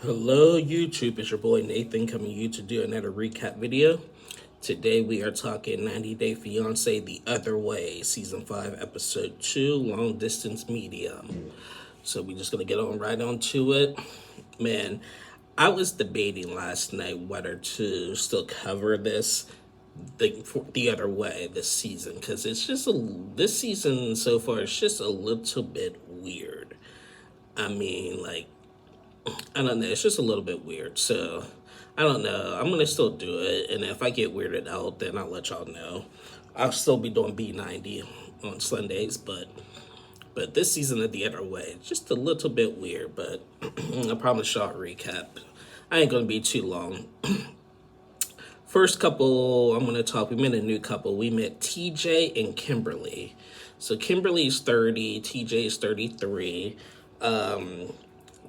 Hello YouTube, it's your boy Nathan coming to you to do another recap video. Today we are talking 90 Day Fiancé The Other Way, Season 5, Episode 2, Long Distance Medium. So we're just going to get on right on to it. Man, I was debating last night whether to still cover the other way this season, because it's just this season so far it's just a little bit weird. I mean, like, I don't know. It's just a little bit weird. So, I don't know. I'm going to still do it. And if I get weirded out, then I'll let y'all know. I'll still be doing B90 on Sundays. But this season of The Other Way, it's just a little bit weird. But I promise y'all a recap. I ain't going to be too long. First couple I'm going to talk, we met a new couple. We met TJ and Kimberly. So Kimberly's 30, TJ's 33.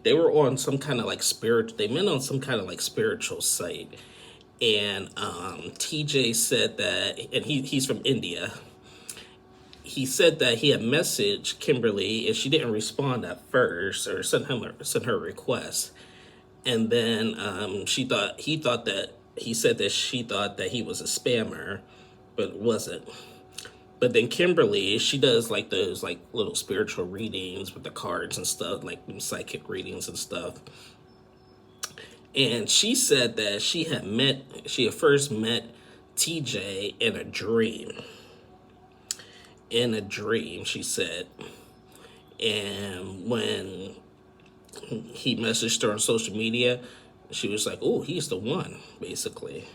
They were on some kind of like they met on some kind of like spiritual site. And TJ said that, and he's from India. He said that he had messaged Kimberly and she didn't respond at first or sent her request. And then he said that she thought that he was a spammer, but wasn't. But then Kimberly, she does like those like little spiritual readings with the cards and stuff, like psychic readings and stuff. And she said that she had first met TJ in a dream. In a dream, she said. And when he messaged her on social media, she was like, oh, he's the one, basically.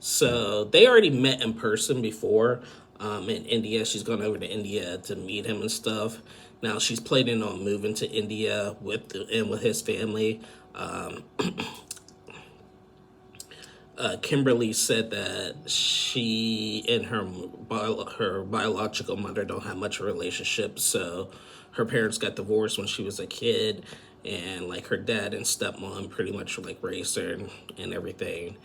So they already met in person before in India. She's gone over to India to meet him and stuff. Now she's planning on moving to India with his family. Kimberly said that she and her biological mother don't have much of a relationship. So her parents got divorced when she was a kid, and like her dad and stepmom pretty much like raised her and everything.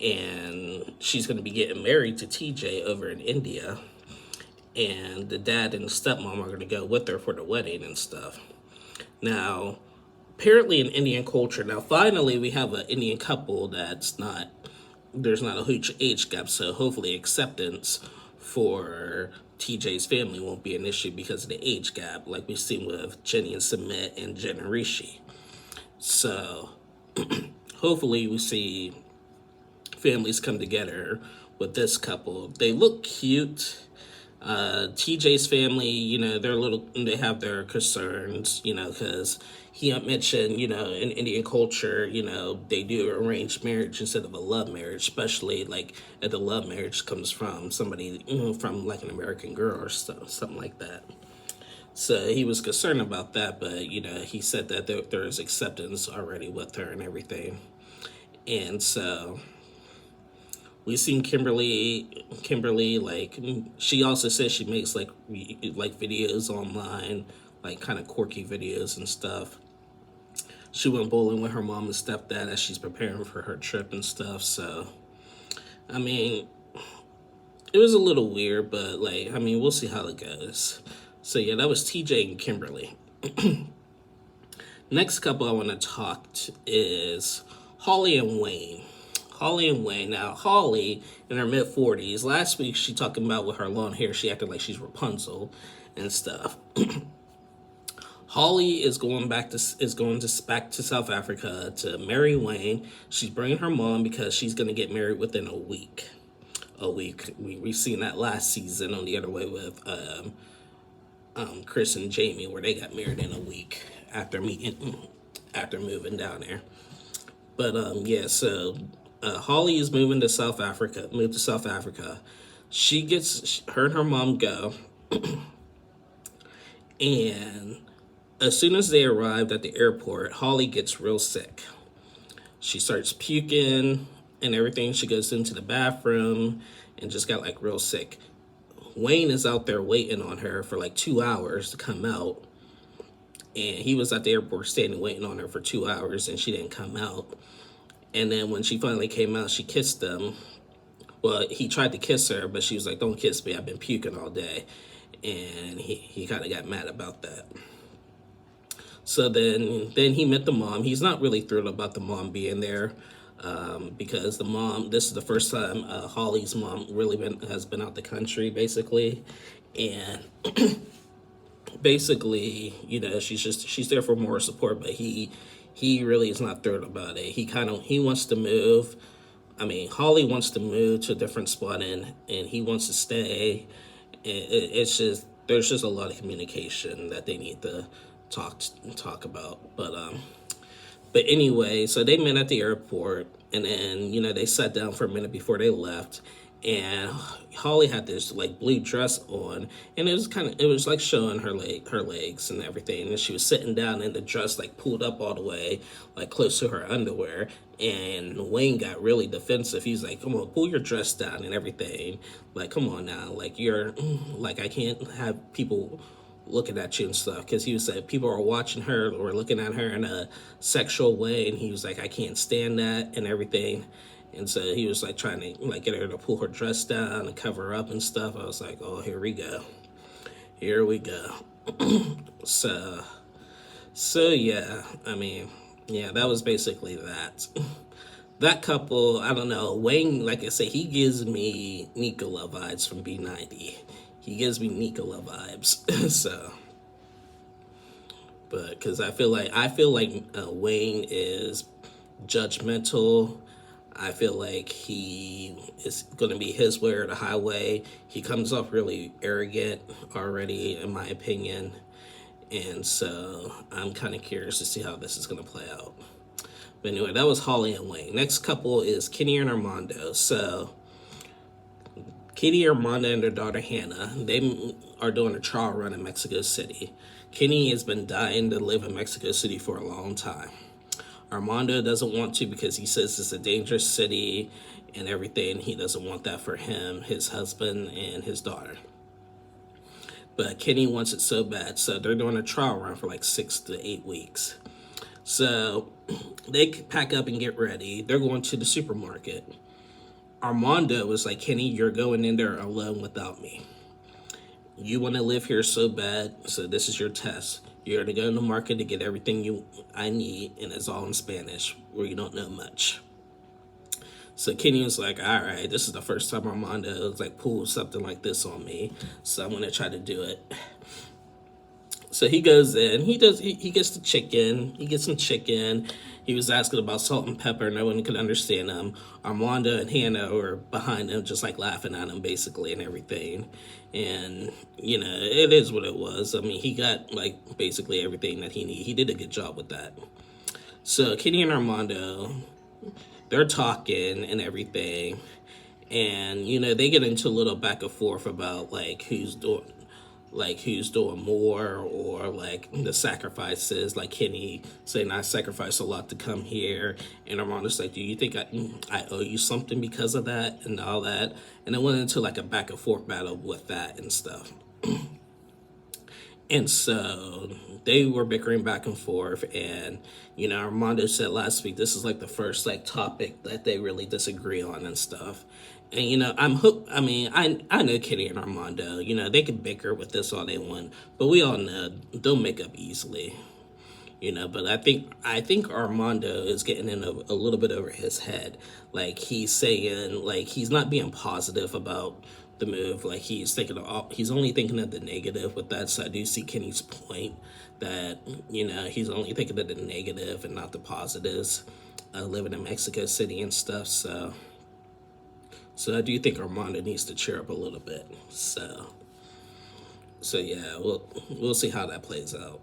And she's going to be getting married to TJ over in India. And the dad and the stepmom are going to go with her for the wedding and stuff. Now, apparently in Indian culture, now finally we have an Indian couple there's not a huge age gap, so hopefully acceptance for TJ's family won't be an issue because of the age gap, like we've seen with Jenny and Sumit and Jen and Rishi. So, hopefully we see families come together with this couple. They look cute. TJ's family, they have their concerns, because he had mentioned, in Indian culture, they do arranged marriage instead of a love marriage, especially like if the love marriage comes from somebody, from like an American girl or something like that. So he was concerned about that, but, he said that there is acceptance already with her and everything. And so we've seen Kimberly, like, she also says she makes like videos online, like kind of quirky videos and stuff. She went bowling with her mom and stepdad as she's preparing for her trip and stuff. So, I mean, it was a little weird, but like, I mean, we'll see how it goes. So yeah, that was TJ and Kimberly. Next couple I want to talk is Holly and Wayne. Now, Holly, in her mid-40s, last week she talking about with her long hair, she acted like she's Rapunzel and stuff. Holly is going back to South Africa to marry Wayne. She's bringing her mom because she's going to get married within a week. We've seen that last season on The Other Way with Chris and Jamie, where they got married in a week after moving down there. But yeah, so Holly is moving to South Africa. Her and her mom go, and as soon as they arrived at the airport, Holly gets real sick. She starts puking and everything. She goes into the bathroom and just got like real sick. Wayne is out there waiting on her for like 2 hours to come out. And he was at the airport standing waiting on her for 2 hours, and she didn't come out. And then when she finally came out, she kissed him. Well, he tried to kiss her, but she was like, don't kiss me, I've been puking all day. And he kind of got mad about that. So then he met the mom. He's not really thrilled about the mom being there, because the mom. This is the first time Holly's mom really has been out the country, basically, and basically, she's there for moral support, but he really is not thrilled about it. He wants to move. I mean, Holly wants to move to a different spot, and he wants to stay. It's just there's just a lot of communication that they need to talk about. But anyway, so they met at the airport, and then they sat down for a minute before they left, and Holly had this like blue dress on, and it was like showing her legs and everything, and she was sitting down, and the dress like pulled up all the way like close to her underwear, and Wayne got really defensive. He's like, "Come on, pull your dress down and everything. Like, come on now, like you're like I can't have people looking at you and stuff," because he was like people are watching her or looking at her in a sexual way, and he was like, "I can't stand that," and everything. And so he was like trying to like get her to pull her dress down and cover her up and stuff. I was like, "Oh, here we go, here we go." so yeah, I mean, yeah, that was basically that. That couple, I don't know. Wayne, like I say, he gives me Nicola vibes from B90. He gives me Nicola vibes. So, but because I feel like Wayne is judgmental. I feel like he is going to be his way or the highway. He comes off really arrogant already, in my opinion. And so I'm kind of curious to see how this is going to play out. But anyway, that was Holly and Wayne. Next couple is Kenny and Armando. So Kenny, Armando, and their daughter Hannah, they are doing a trial run in Mexico City. Kenny has been dying to live in Mexico City for a long time. Armando doesn't want to because he says it's a dangerous city and everything. He doesn't want that for him, his husband, and his daughter. But Kenny wants it so bad, so they're doing a trial run for like 6 to 8 weeks. So they pack up and get ready. They're going to the supermarket. Armando was like, "Kenny, you're going in there alone without me. You want to live here so bad, so this is your test. You're going to go in the market to get everything I need, and it's all in Spanish, where you don't know much." So Kenny was like, "All right, this is the first time Armando was like pulled something like this on me, so I'm going to try to do it." So he goes in, he gets the chicken, he gets some chicken. He was asking about salt and pepper, no one could understand him. Armando and Hannah were behind him, just like laughing at him basically and everything. And, it is what it was. I mean, he got like basically everything that he needed. He did a good job with that. So Kenny and Armando, they're talking and everything. And, they get into a little back and forth about who's doing more, or like the sacrifices, like Kenny saying, "I sacrificed a lot to come here," and Armando's like, "Do you think I owe you something because of that?" and all that. And it went into like a back and forth battle with that and stuff. And so they were bickering back and forth, and Armando said last week this is like the first like topic that they really disagree on and stuff. And I'm hooked. I mean, I know Kenny and Armando. They can bicker with this all they want, but we all know they'll make up easily. But I think Armando is getting in a little bit over his head. Like he's saying, like he's not being positive about the move. Like he's only thinking of the negative with that. So I do see Kenny's point that he's only thinking of the negative and not the positives. Living in Mexico City and stuff. So I do think Armando needs to cheer up a little bit. So yeah, we'll see how that plays out.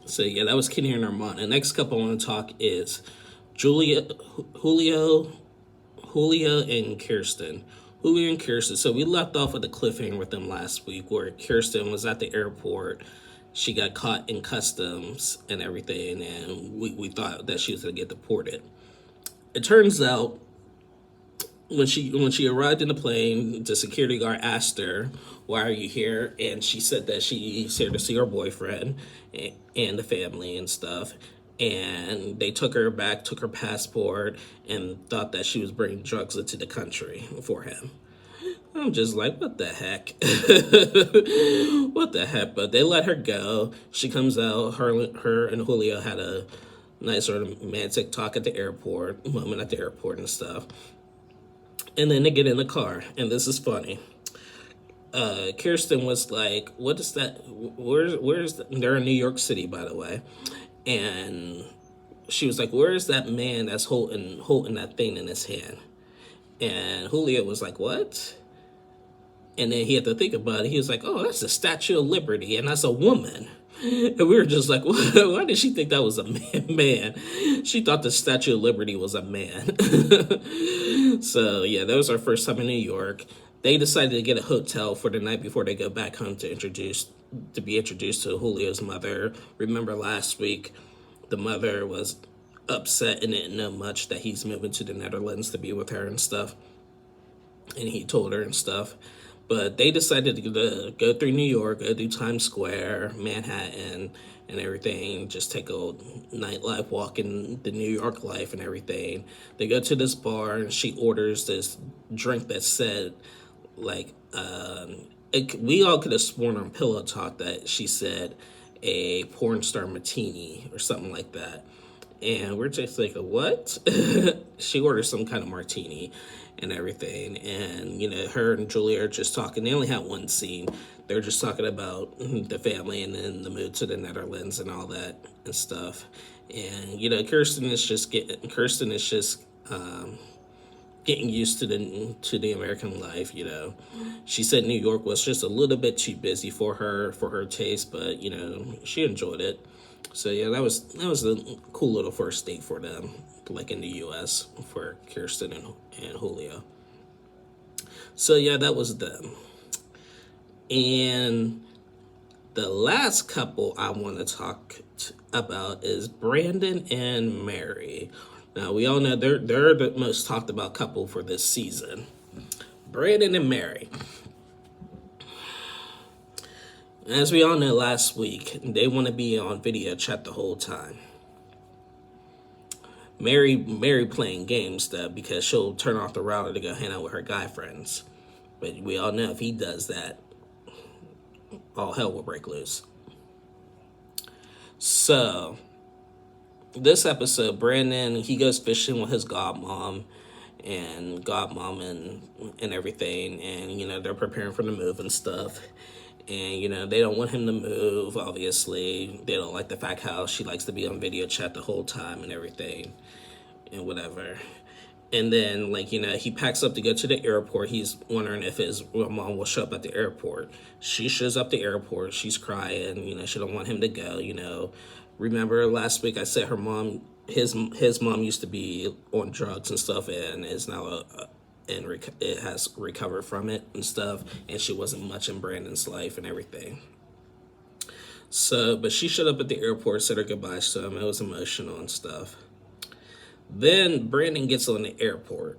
So yeah, that was Kenny and Armando. The next couple I want to talk is Julio, and Kirsten. Julio and Kirsten. So we left off with a cliffhanger with them last week, where Kirsten was at the airport. She got caught in customs and everything, and we thought that she was going to get deported. It turns out, when she arrived in the plane, the security guard asked her, "Why are you here?" And she said that she's here to see her boyfriend and the family and stuff. And they took her back, took her passport, and thought that she was bringing drugs into the country for him. I'm just like, what the heck? What the heck? But they let her go. She comes out. Her and Julio had a nice sort of romantic talk at the airport, moment at the airport and stuff. And then they get in the car, and this is funny. Kirsten was like, "What is that? Where's they're in New York City, by the way." And she was like, "Where is that man that's holding that thing in his hand?" And Julio was like, "What?" And then he had to think about it. He was like, "Oh, that's the Statue of Liberty, and that's a woman." And we were just like, why did she think that was a man? She thought the Statue of Liberty was a man. So, yeah, that was our first time in New York. They decided to get a hotel for the night before they go back home to be introduced to Julio's mother. Remember last week, the mother was upset and didn't know much that he's moving to the Netherlands to be with her and stuff. And he told her and stuff. But they decided to go through New York, go through Times Square, Manhattan, and everything. Just take a nightlife walk in the New York life and everything. They go to this bar, and she orders this drink that said, like, we all could have sworn on Pillow Talk that she said a porn star martini or something like that. And we're just like, what? She orders some kind of martini and everything. And, her and Julia are just talking. They only had one scene. They're just talking about the family and then the move to the Netherlands and all that and stuff. And, Kirsten is just getting used to the American life. She said New York was just a little bit too busy for her taste, but she enjoyed it. So yeah, that was a cool little first date for them, like in the U.S. for Kirsten and Julio. So yeah, that was them. And the last couple I want to talk about is Brandon and Mary. Now we all know they're the most talked about couple for this season. Brandon and Mary. As we all know, last week, they want to be on video chat the whole time. Mary playing games, though, because she'll turn off the router to go hang out with her guy friends. But we all know if he does that, all hell will break loose. So, this episode, Brandon, he goes fishing with his godmom and everything. And, they're preparing for the move and stuff. And, they don't want him to move, obviously. They don't like the fact how she likes to be on video chat the whole time and everything and whatever. And then, he packs up to go to the airport. He's wondering if his mom will show up at the airport. She shows up at the airport. She's crying. She don't want him to go, Remember last week I said his mom used to be on drugs and stuff and is now it has recovered from it and stuff, and she wasn't much in Brandon's life and everything. So, but she showed up at the airport, said her goodbyes to him. It was emotional and stuff. Then Brandon gets on the airplane.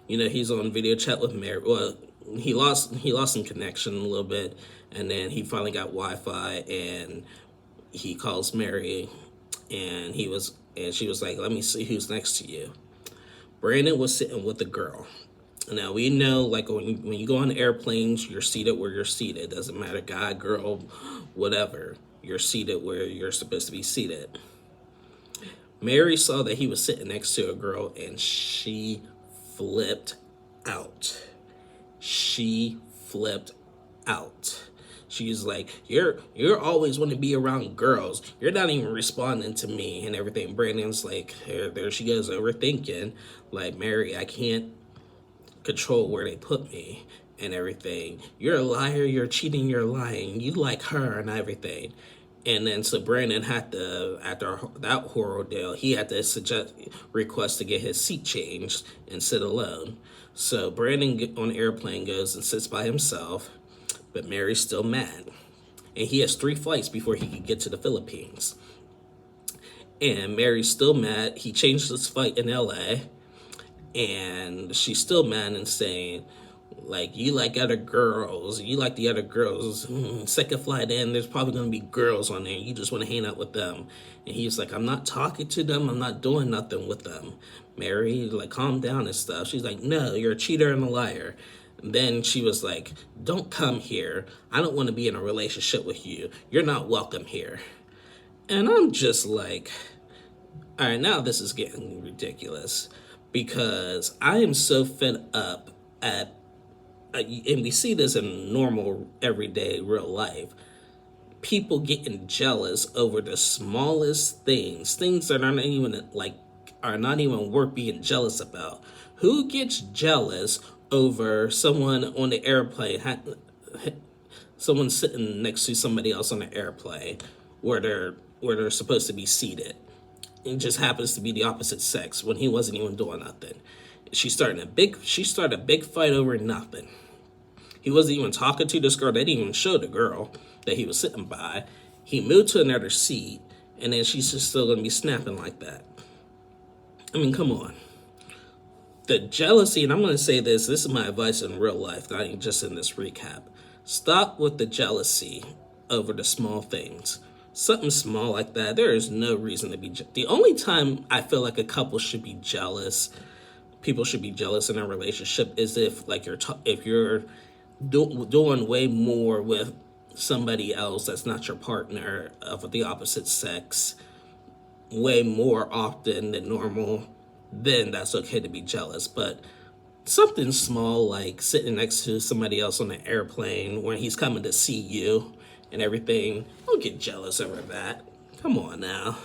He's on video chat with Mary. Well, he lost some connection a little bit, and then he finally got Wi-Fi, and he calls Mary, and she was like, "Let me see who's next to you." Brandon was sitting with a girl. Now, we know, when you go on airplanes, you're seated where you're seated. Doesn't matter, guy, girl, whatever. You're seated where you're supposed to be seated. Mary saw that he was sitting next to a girl, and she flipped out. She flipped out. She's like, you're always want to be around girls. You're not even responding to me and everything. Brandon's like, there she goes, overthinking. Like, Mary, I can't control where they put me and everything. You're a liar. You're cheating. You're lying. You like her and everything. And then so Brandon had to, after that horror deal, he had to request to get his seat changed and sit alone. So Brandon on the airplane goes and sits by himself. But Mary's still mad. And he has 3 flights before he could get to the Philippines. And Mary's still mad. He changed his flight in LA. And she's still mad and saying, Like, you like other girls, you like the other girls. Second flight in, there's probably going to be girls on there. You just want to hang out with them. And he's like, I'm not talking to them. I'm not doing nothing with them. Mary, like, calm down and stuff. She's like, no, you're a cheater and a liar. And then she was like, don't come here. I don't want to be in a relationship with you. You're not welcome here. And I'm just like, all right, now this is getting ridiculous, because I am so fed up at, and we see this in normal, everyday, real life, people getting jealous over the smallest things that are not even worth being jealous about. Who gets jealous over someone on the airplane, someone sitting next to somebody else on the airplane where they're supposed to be seated? It just happens to be the opposite sex when he wasn't even doing nothing. She started a big fight over nothing. He wasn't even talking to this girl. They didn't even show the girl that he was sitting by. He moved to another seat, and then she's just still gonna be snapping like that. I mean, come on. The jealousy, and I'm gonna say this is my advice in real life, not even just in this recap. Stop with the jealousy over the small things. Something small like that, there is no reason to be the only time I feel like a couple should be jealous, people should be jealous in a relationship, is if like if you're doing way more with somebody else that's not your partner of the opposite sex way more often than normal, then that's okay to be jealous. But something small like sitting next to somebody else on an airplane when he's coming to see you and everything, don't get jealous over that. Come on now.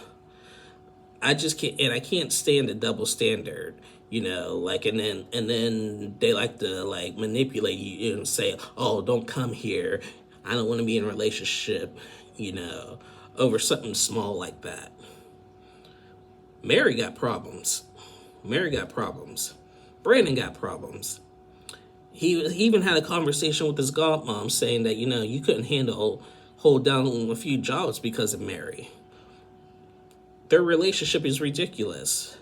I just can't, and I can't stand the double standard, like, and then they like to like manipulate you and say, oh, don't come here. I don't want to be in a relationship, over something small like that. Mary got problems. Brandon got problems. He even had a conversation with his godmom saying that, you couldn't hold down a few jobs because of Mary. Their relationship is ridiculous.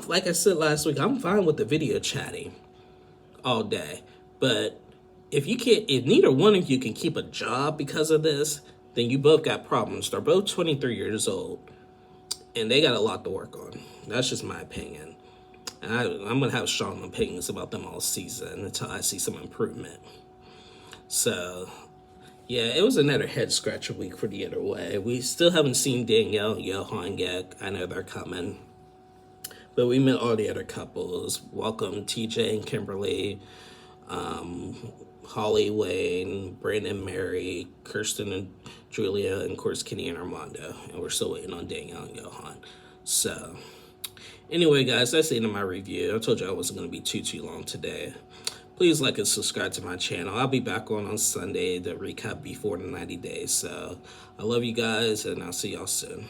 Like I said last week, I'm fine with the video chatting all day. But if neither one of you can keep a job because of this, then you both got problems. They're both 23 years old, and they got a lot to work on. That's just my opinion. And I'm going to have strong opinions about them all season until I see some improvement. So, yeah, it was another head-scratcher week for the other way. We still haven't seen Danielle and Johan yet. I know they're coming. But we met all the other couples. Welcome TJ and Kimberly, Holly, Wayne, Brandon, Mary, Kirsten and Julia, and of course Kenny and Armando. And we're still waiting on Danielle and Johan. So, anyway, guys, that's the end of my review. I told you I wasn't going to be too long today. Please like and subscribe to my channel. I'll be back on Sunday to recap before the 90 days. So, I love you guys, and I'll see y'all soon.